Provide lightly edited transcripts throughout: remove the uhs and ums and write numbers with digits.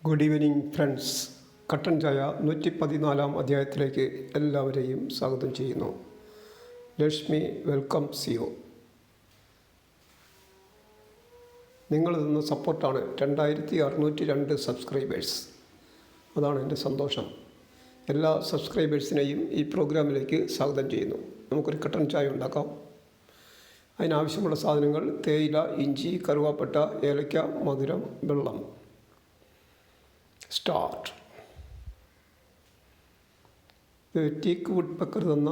Good evening friends. കട്ടൻ ചായ 114 അധ്യായത്തിലേക്ക് എല്ലാവരെയും സ്വാഗതം ചെയ്യുന്നു. ലക്ഷ്മി വെൽക്കം സിയോ. നിങ്ങൾ തന്ന സപ്പോർട്ടാണ് 2602 സബ്സ്ക്രൈബേഴ്സ്. അതാണ് എൻ്റെ സന്തോഷം. എല്ലാ സബ്സ്ക്രൈബേഴ്സിനെയും ഈ പ്രോഗ്രാമിലേക്ക് സ്വാഗതം ചെയ്യുന്നു. നമുക്കൊരു കട്ടൻ ചായ ഉണ്ടാക്കാം. അതിനാവശ്യമുള്ള സാധനങ്ങൾ: തേയില, ഇഞ്ചി, കറുവാപ്പട്ട, ഏലക്ക, മധുരം, വെള്ളം. സ്റ്റാർട്ട്. ടീക്ക് വുഡ് പെക്കർ തന്ന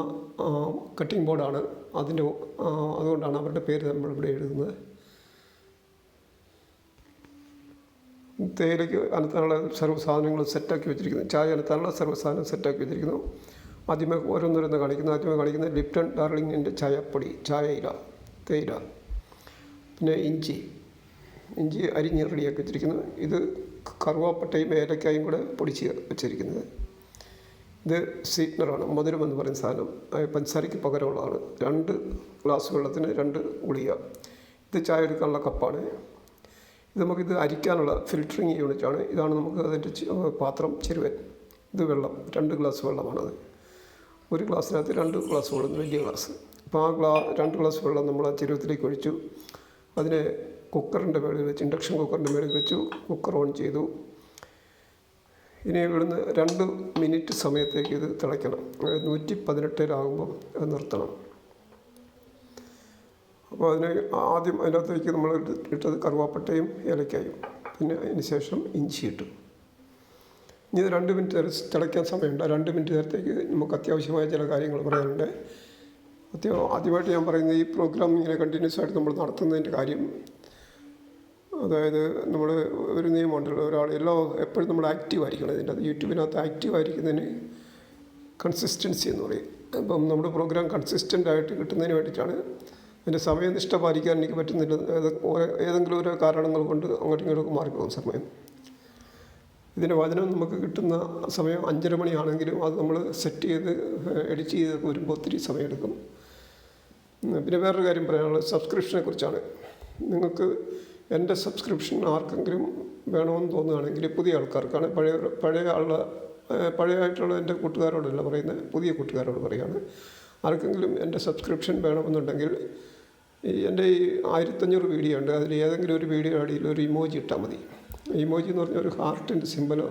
കട്ടിംഗ് ബോർഡാണ്. അതുകൊണ്ടാണ് അവരുടെ പേര് നമ്മളിവിടെ എഴുതുന്നത്. തേയിലയ്ക്ക് അനത്താനുള്ള സർവ്വ സാധനങ്ങൾ സെറ്റാക്കി വെച്ചിരിക്കുന്നു. ചായ അനത്താനുള്ള സർവ്വ സാധനം സെറ്റാക്കി വെച്ചിരിക്കുന്നു. ആദ്യമേ ഓരോന്നോരോന്ന് കാണിക്കുന്നു. ആദ്യമേ കാണിക്കുന്നത് ലിപ്ടൺ ഡാർലിങ്ങിൻ്റെ ചായപ്പൊടി, ചായയില, തേയില, പിന്നെ ഇഞ്ചി അരിഞ്ഞ് റെഡിയാക്കി വെച്ചിരിക്കുന്നു. ഇത് കറുവാപ്പട്ടയും ഏലക്കായും കൂടെ പൊടിച്ച് വെച്ചിരിക്കുന്നത്. ഇത് സ്വീറ്റ്നറാണ്, മധുരം എന്ന് പറയുന്ന സാധനം. പഞ്ചസാരയ്ക്ക് പകരമുള്ളതാണ്. 2 ഗ്ലാസ് വെള്ളത്തിന് 2 ഗുളിക. ഇത് ചായ എടുക്കാനുള്ള കപ്പാണ്. ഇത് നമുക്കിത് അരിക്കാനുള്ള ഫിൽറ്ററിങ് യൂണിറ്റാണ്. ഇതാണ് നമുക്ക് അതിൻ്റെ പാത്രം, ചെരുവൻ. ഇത് വെള്ളം, 2 ഗ്ലാസ് വെള്ളമാണത്. 1 ഗ്ലാസ്സിനകത്ത് 2 ഗ്ലാസ് വെള്ളം, വലിയ ഗ്ലാസ്. അപ്പോൾ ആ 2 ഗ്ലാസ് വെള്ളം നമ്മൾ ആ ചെരുവത്തിലേക്ക് ഒഴിച്ചു. അതിനെ കുക്കറിൻ്റെ മേളിൽ വെച്ച്, ഇൻഡക്ഷൻ കുക്കറിൻ്റെ മേളിൽ വെച്ചു. കുക്കർ ഓൺ ചെയ്തു. ഇനി ഇവിടുന്ന് 2 മിനിറ്റ് സമയത്തേക്ക് ഇത് തിളയ്ക്കണം. 118 അത് നിർത്തണം. അപ്പോൾ ആദ്യം അതിനകത്തേക്ക് നമ്മൾ ഇട്ടത് കറുവാപ്പട്ടയും ഏലക്കായും, പിന്നെ അതിന് ശേഷം ഇഞ്ചി ഇട്ടു. ഇനി 2 മിനിറ്റ് തിളയ്ക്കാൻ സമയമുണ്ട്. 2 മിനിറ്റ് നേരത്തേക്ക് നമുക്ക് അത്യാവശ്യമായ ചില കാര്യങ്ങൾ പറയാനുണ്ട്. ആദ്യമായിട്ട് ഞാൻ പറയുന്നത്, ഈ പ്രോഗ്രാം ഇങ്ങനെ കണ്ടിന്യൂസ് ആയിട്ട് നമ്മൾ നടത്തുന്നതിൻ്റെ കാര്യം, അതായത് നമ്മൾ ഒരു നിയമമുണ്ടല്ലോ, എപ്പോഴും നമ്മൾ ആക്റ്റീവ് ആയിരിക്കണം. ഇതിൻ്റെ യൂട്യൂബിനകത്ത് ആക്റ്റീവ് ആയിരിക്കുന്നതിന് കൺസിസ്റ്റൻസി എന്ന് പറയും. അപ്പം നമ്മുടെ പ്രോഗ്രാം കൺസിസ്റ്റൻ്റ് ആയിട്ട് കിട്ടുന്നതിന് വേണ്ടിയിട്ടാണ്. അതിൻ്റെ സമയനിഷ്ഠ പാലിക്കാൻ എനിക്ക് പറ്റുന്നില്ല. ഏതെങ്കിലും ഒരു കാരണങ്ങൾ കൊണ്ട് അങ്ങോട്ടും ഇങ്ങോട്ടും മാറിപ്പോകും സമയം. ഇതിൻ്റെ വചനം നമുക്ക് കിട്ടുന്ന സമയം 5:30 മണിയാണെങ്കിലും അത് നമ്മൾ സെറ്റ് ചെയ്ത് എഡിറ്റ് ചെയ്ത് വരുമ്പോൾ ഒത്തിരി സമയമെടുക്കും. പിന്നെ വേറൊരു കാര്യം പറയാനുള്ളത് സബ്സ്ക്രിപ്ഷനെ കുറിച്ചാണ്. നിങ്ങൾക്ക് എൻ്റെ സബ്സ്ക്രിപ്ഷൻ ആർക്കെങ്കിലും വേണമെന്ന് തോന്നുകയാണെങ്കിൽ, പുതിയ ആൾക്കാർക്കാണ്, പഴയതായിട്ടുള്ള എൻ്റെ കൂട്ടുകാരോടല്ല പറയുന്നത്, പുതിയ കൂട്ടുകാരോട് പറയുകയാണ്. ആർക്കെങ്കിലും എൻ്റെ സബ്സ്ക്രിപ്ഷൻ വേണമെന്നുണ്ടെങ്കിൽ, എൻ്റെ ഈ 1500 വീഡിയോ ഉണ്ട്. അതിൽ ഏതെങ്കിലും ഒരു വീഡിയോ അടിയിൽ ഒരു ഇമോജി ഇട്ടാൽ മതി. ഇമോജി എന്ന് പറഞ്ഞാൽ ഒരു ഹാർട്ടിൻ്റെ സിമ്പലോ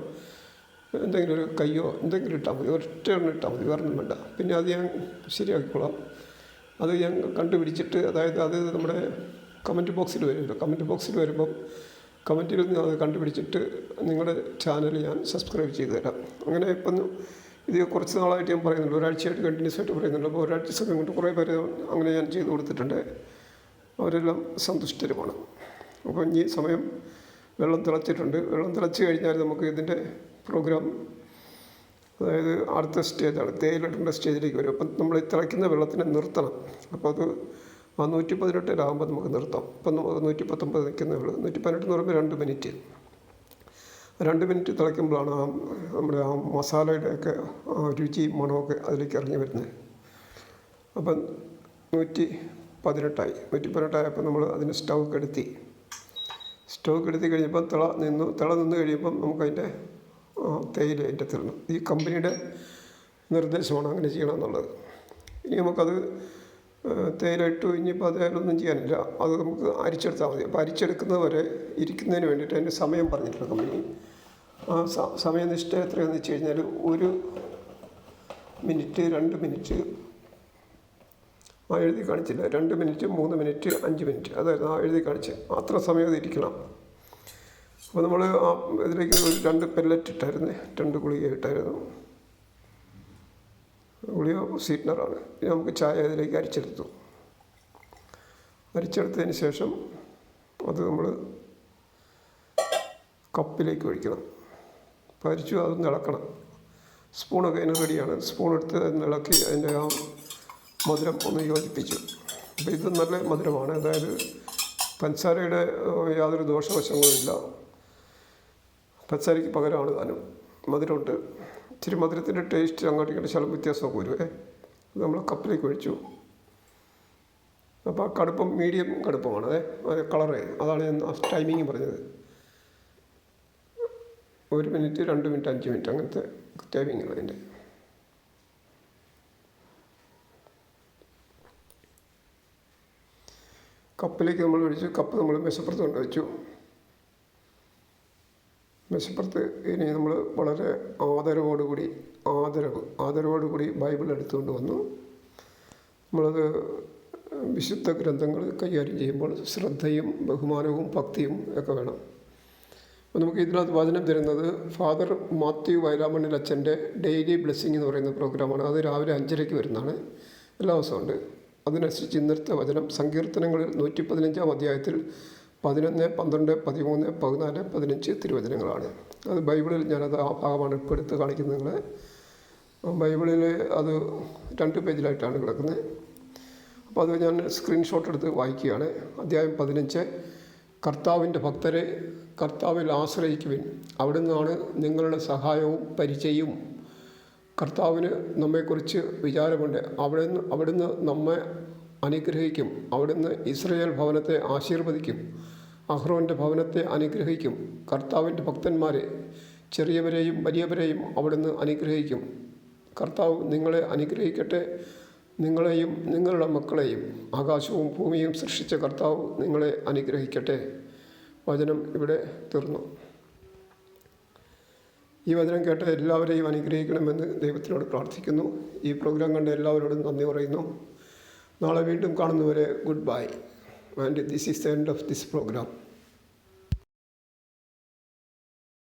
എന്തെങ്കിലും ഒരു കയ്യോ എന്തെങ്കിലും ഇട്ടാൽ മതി. ഒറ്റ എണ്ണം ഇട്ടാൽ മതി, വേറൊന്നും വേണ്ട. പിന്നെ അത് ഞാൻ ശരിയാക്കിക്കോളാം. അത് ഞാൻ കണ്ടുപിടിച്ചിട്ട്, അതായത് അത് നമ്മുടെ കമൻറ്റ് ബോക്സിൽ വരുമല്ലോ. കമൻറ്റ് ബോക്സിൽ വരുമ്പം കമൻറ്റിൽ നിന്ന് അത് കണ്ടുപിടിച്ചിട്ട് നിങ്ങളുടെ ചാനൽ ഞാൻ സബ്സ്ക്രൈബ് ചെയ്ത് തരാം. അങ്ങനെ ഇപ്പം ഇത് കുറച്ച് നാളായിട്ട് ഞാൻ പറയുന്നുണ്ട്, ഒരാഴ്ചയായിട്ട് കണ്ടിന്യൂസ് ആയിട്ട് പറയുന്നുണ്ട്. അപ്പോൾ ഒരാഴ്ച സമയം കൊണ്ട് കുറേ പേര് അങ്ങനെ ഞാൻ ചെയ്ത് കൊടുത്തിട്ടുണ്ട്. അവരെല്ലാം സന്തുഷ്ടരുമാണ്. അപ്പോൾ ഈ സമയം വെള്ളം തിളച്ചിട്ടുണ്ട്. വെള്ളം തിളച്ച് കഴിഞ്ഞാൽ നമുക്ക് ഇതിൻ്റെ പ്രോഗ്രാം, അതായത് അടുത്ത സ്റ്റേജാണ്, തേയിലിടേണ്ട സ്റ്റേജിലേക്ക് വരും. അപ്പം നമ്മൾ തിളയ്ക്കുന്ന വെള്ളത്തിനെ നിർത്തണം. അപ്പോൾ അത് 118 നമുക്ക് നിർത്താം. ഇപ്പം നമുക്ക് 119 നിൽക്കുന്നേ ഉള്ളൂ. 118 എന്ന് പറയുമ്പോൾ 2 മിനിറ്റ്. 2 മിനിറ്റ് തിളയ്ക്കുമ്പോഴാണ് നമ്മുടെ ആ മസാലയുടെയൊക്കെ രുചി, മണമൊക്കെ അതിലേക്ക് ഇറങ്ങി വരുന്നത്. അപ്പം 118 118 നമ്മൾ അതിന് സ്റ്റൗ കെടുത്തി കഴിഞ്ഞപ്പോൾ തിള നിന്ന് കഴിയുമ്പം നമുക്കതിൻ്റെ തേയില അതിൻ്റെ തരണം. ഈ കമ്പനിയുടെ നിർദ്ദേശമാണ് അങ്ങനെ ചെയ്യണം എന്നുള്ളത്. ഇനി നമുക്കത് തേയില ഇട്ടു. ഇനിയിപ്പോൾ അതിലൊന്നും ചെയ്യാനില്ല, അത് നമുക്ക് അരിച്ചെടുത്താൽ മതി. അപ്പോൾ അരിച്ചെടുക്കുന്നത് വരെ ഇരിക്കുന്നതിന് വേണ്ടിയിട്ട് അതിൻ്റെ സമയം പറഞ്ഞിട്ടുണ്ട് കമ്പനി. ആ സമയനിഷ്ഠ എത്രയാണെന്ന് വെച്ച് കഴിഞ്ഞാൽ 1 മിനിറ്റ്, 2 മിനിറ്റ് എഴുതി കാണിച്ചില്ല. 2 മിനിറ്റ്, 3 മിനിറ്റ്, 5 മിനിറ്റ്, അതായിരുന്നു എഴുതി കാണിച്ച്. അത്ര സമയം ഇരിക്കണം. അപ്പോൾ നമ്മൾ ഇതിലേക്ക് ഒരു 2 പെല്ലറ്റ് ഇട്ടായിരുന്നു, 2 ഗുളിക ഇട്ടായിരുന്നു. ഗുളിക സ്വീറ്റ്നറാണ്. ഇനി നമുക്ക് ചായ ഇതിലേക്ക് അരിച്ചെടുത്തതിന് ശേഷം അത് നമ്മൾ കപ്പിലേക്ക് ഒഴിക്കണം. അപ്പോൾ അരിച്ചു, അതൊന്ന് ഇളക്കണം. സ്പൂണൊക്കെ അതിന് റെഡിയാണ്. സ്പൂൺ എടുത്ത് അതിന് ഇളക്കി അതിൻ്റെ ആ മധുരം ഒന്ന് യോജിപ്പിച്ചു. അപ്പോൾ ഇത് നല്ല മധുരമാണ്. അതായത് പഞ്ചസാരയുടെ യാതൊരു ദോഷവശങ്ങളുമില്ല. പഞ്ചസാരയ്ക്ക് പകരമാണ് താനും. മധുരമുണ്ട്. ഇച്ചിരി മധുരത്തിൻ്റെ ടേസ്റ്റ് അങ്ങോട്ടും ഇങ്ങോട്ട് ശകലം വ്യത്യാസമൊക്കെ വരുമേ. അത് നമ്മൾ കപ്പിലേക്ക് ഒഴിച്ചു. അപ്പോൾ ആ കടുപ്പം മീഡിയം കടുപ്പമാണ്. കളറ്, അതാണ് ഞാൻ ടൈമിങ് പറഞ്ഞത്. 1 മിനിറ്റ്, 2 മിനിറ്റ്, 5 മിനിറ്റ് അങ്ങനത്തെ ടൈമിങ്ങാണ് അതിൻ്റെ. കപ്പിലേക്ക് നമ്മൾ ഒഴിച്ചു. കപ്പ് നമ്മൾ മേശപ്പുറത്ത് കൊണ്ട് വെച്ചു. മേശപ്പുറത്ത് ഇനി നമ്മൾ വളരെ ആദരവോടുകൂടി ബൈബിൾ എടുത്തുകൊണ്ട് വന്നു. നമ്മളത് വിശുദ്ധ ഗ്രന്ഥങ്ങൾ കൈകാര്യം ചെയ്യുമ്പോൾ ശ്രദ്ധയും ബഹുമാനവും ഭക്തിയും ഒക്കെ വേണം. അപ്പോൾ നമുക്ക് ഇതിനകത്ത് വചനം തരുന്നത് ഫാദർ മാത്യു വയലാമണ്ണിൽ അച്ഛൻ്റെ ഡെയിലി ബ്ലെസ്സിങ് എന്ന് പറയുന്ന പ്രോഗ്രാമാണ്. അത് രാവിലെ 5:30 വരുന്നതാണ്, എല്ലാ ദിവസവും ഉണ്ട്. അതിനനുസരിച്ച് ഇന്നത്തെ വചനം സങ്കീർത്തനങ്ങളിൽ 115-ാം അധ്യായത്തിൽ 11, 12, 13, 14, 15 തിരുവചനങ്ങളാണ്. അത് ബൈബിളിൽ ഞാനത് ആ ഭാഗമാണ് ഇപ്പോൾ എടുത്ത് കാണിക്കുന്നത് നിങ്ങളെ. ബൈബിളിൽ അത് 2 പേജിലായിട്ടാണ് കിടക്കുന്നത്. അപ്പോൾ അത് ഞാൻ സ്ക്രീൻഷോട്ട് എടുത്ത് വായിക്കുകയാണ്. അധ്യായം 15. കർത്താവിൻ്റെ ഭക്തരെ, കർത്താവിൽ ആശ്രയിക്കുവിൻ, അവിടുന്നാണ് നിങ്ങളുടെ സഹായവും പരിചയവും. കർത്താവിന് നമ്മെക്കുറിച്ച് വിചാരമുണ്ട്. അവിടുന്ന് നമ്മെ അനുഗ്രഹിക്കും. അവിടുന്ന് ഇസ്രായേൽ ഭവനത്തെ ആശീർവദിക്കും, അഹ്റോൻ്റെ ഭവനത്തെ അനുഗ്രഹിക്കും. കർത്താവിൻ്റെ ഭക്തന്മാരെ, ചെറിയവരെയും വലിയവരെയും അവിടുന്ന് അനുഗ്രഹിക്കും. കർത്താവ് നിങ്ങളെ അനുഗ്രഹിക്കട്ടെ, നിങ്ങളെയും നിങ്ങളുടെ മക്കളെയും. ആകാശവും ഭൂമിയും സൃഷ്ടിച്ച കർത്താവ് നിങ്ങളെ അനുഗ്രഹിക്കട്ടെ. വചനം ഇവിടെ തീർന്നു. ഈ വചനം കേട്ട എല്ലാവരെയും അനുഗ്രഹിക്കണമെന്ന് ദൈവത്തിനോട് പ്രാർത്ഥിക്കുന്നു. ഈ പ്രോഗ്രാം കണ്ട എല്ലാവരോടും നന്ദി പറയുന്നു. നാളെ വീണ്ടും കാണുന്നവരെ goodbye. And this is the end of this programme.